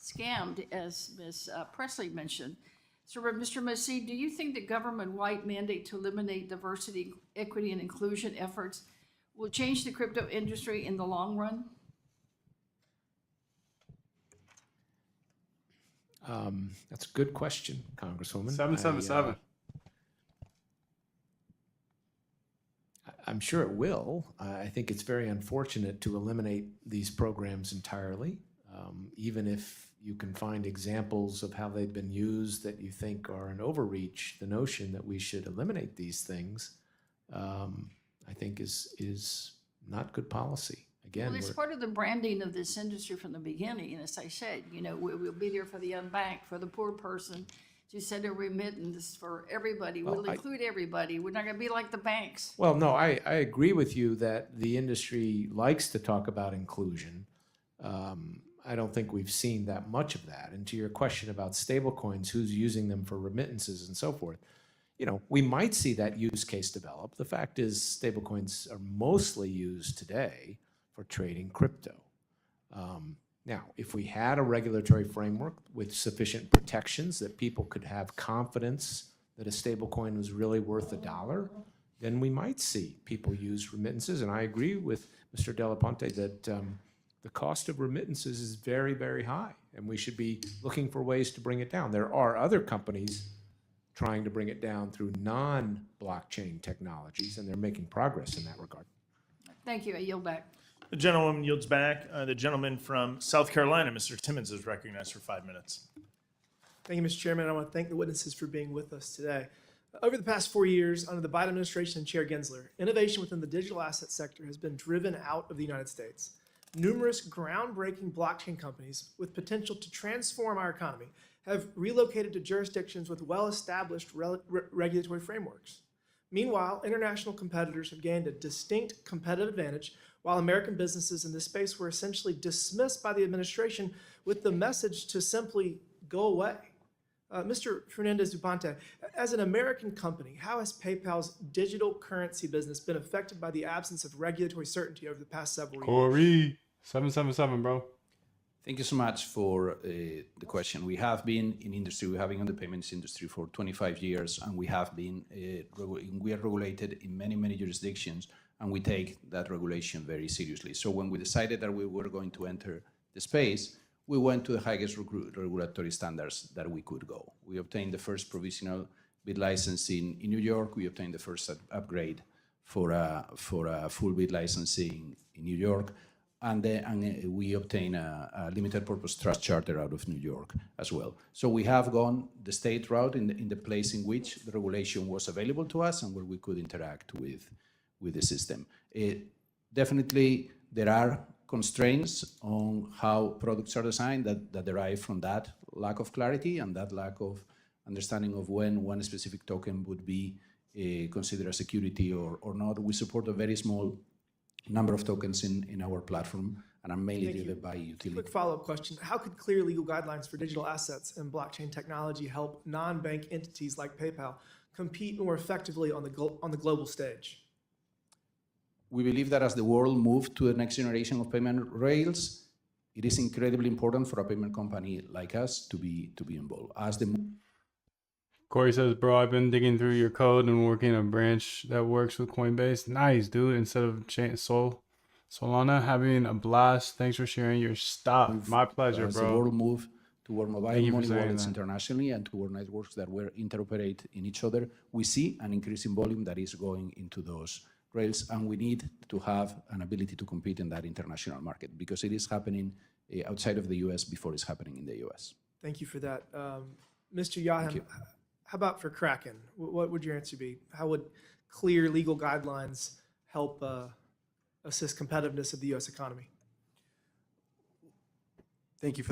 scammed, as Ms. Presley mentioned. So, Mr. Massey, do you think the government-wide mandate to eliminate diversity, equity, and inclusion efforts will change the crypto industry in the long run? That's a good question, Congresswoman. 777. I'm sure it will. I think it's very unfortunate to eliminate these programs entirely, even if you can find examples of how they've been used that you think are an overreach. The notion that we should eliminate these things, I think, is not good policy. Again, well, it's part of the branding of this industry from the beginning. And as I said, you know, we'll be there for the unbanked, for the poor person, to send a remittance for everybody. We'll include everybody. We're not going to be like the banks. Well, no, I agree with you that the industry likes to talk about inclusion. I don't think we've seen that much of that. And to your question about stablecoins, who's using them for remittances and so forth, you know, we might see that use case develop. The fact is stablecoins are mostly used today for trading crypto. Now, if we had a regulatory framework with sufficient protections that people could have confidence that a stablecoin was really worth $1, then we might see people use remittances. And I agree with Mr. Delaponte that the cost of remittances is very, very high, and we should be looking for ways to bring it down. There are other companies trying to bring it down through non-blockchain technologies, and they're making progress in that regard. Thank you. I yield back. The gentleman yields back. The gentleman from South Carolina, Mr. Timmons, is recognized for 5 minutes. Thank you, Mr. Chairman. I want to thank the witnesses for being with us today. Over the past 4 years, under the Biden administration and Chair Gensler, innovation within the digital asset sector has been driven out of the United States. Numerous groundbreaking blockchain companies with potential to transform our economy have relocated to jurisdictions with well-established regulatory frameworks. Meanwhile, international competitors have gained a distinct competitive advantage, while American businesses in this space were essentially dismissed by the administration with the message to simply go away. Mr. Fernandez-Duponte, as an American company, how has PayPal's digital currency business been affected by the absence of regulatory certainty over the past several years? Corey, 777, bro. Thank you so much for the question. We have been in industry, we have been in the payments industry for 25 years, and we have been, we are regulated in many, many jurisdictions, and we take that regulation very seriously. So when we decided that we were going to enter the space, we went to the highest regulatory standards that we could go. We obtained the first provisional bid license in New York. We obtained the first upgrade for a full bid licensing in New York. And we obtained a limited purpose trust charter out of New York as well. So we have gone the state route in the place in which the regulation was available to us and where we could interact with the system. Definitely, there are constraints on how products are designed that derive from that lack of clarity and that lack of understanding of when one specific token would be considered a security or not. We support a very small number of tokens in our platform and are mainly driven by utility. Quick follow-up question. How could clear legal guidelines for digital assets and blockchain technology help non-bank entities like PayPal compete more effectively on the global stage? We believe that as the world moves to the next generation of payment rails, it is incredibly important for a payment company like us to be involved. Corey says, bro, I've been digging through your code and working a branch that works with Coinbase. Nice, dude. Instead of Solana, having a blast. Thanks for sharing your stuff. My pleasure, as bro. The world move toward mobile money wallets that. internationally and toward networks that will interoperate in each other, we see an increasing volume that is going into those rails, and we need to have an ability to compete in that international market because it is happening outside of the U.S. before it's happening in the U.S. Thank you for that. Mr. Yaham, how about for Kraken? What would your answer be? How would clear legal guidelines help assist competitiveness of the U.S. economy? Thank you for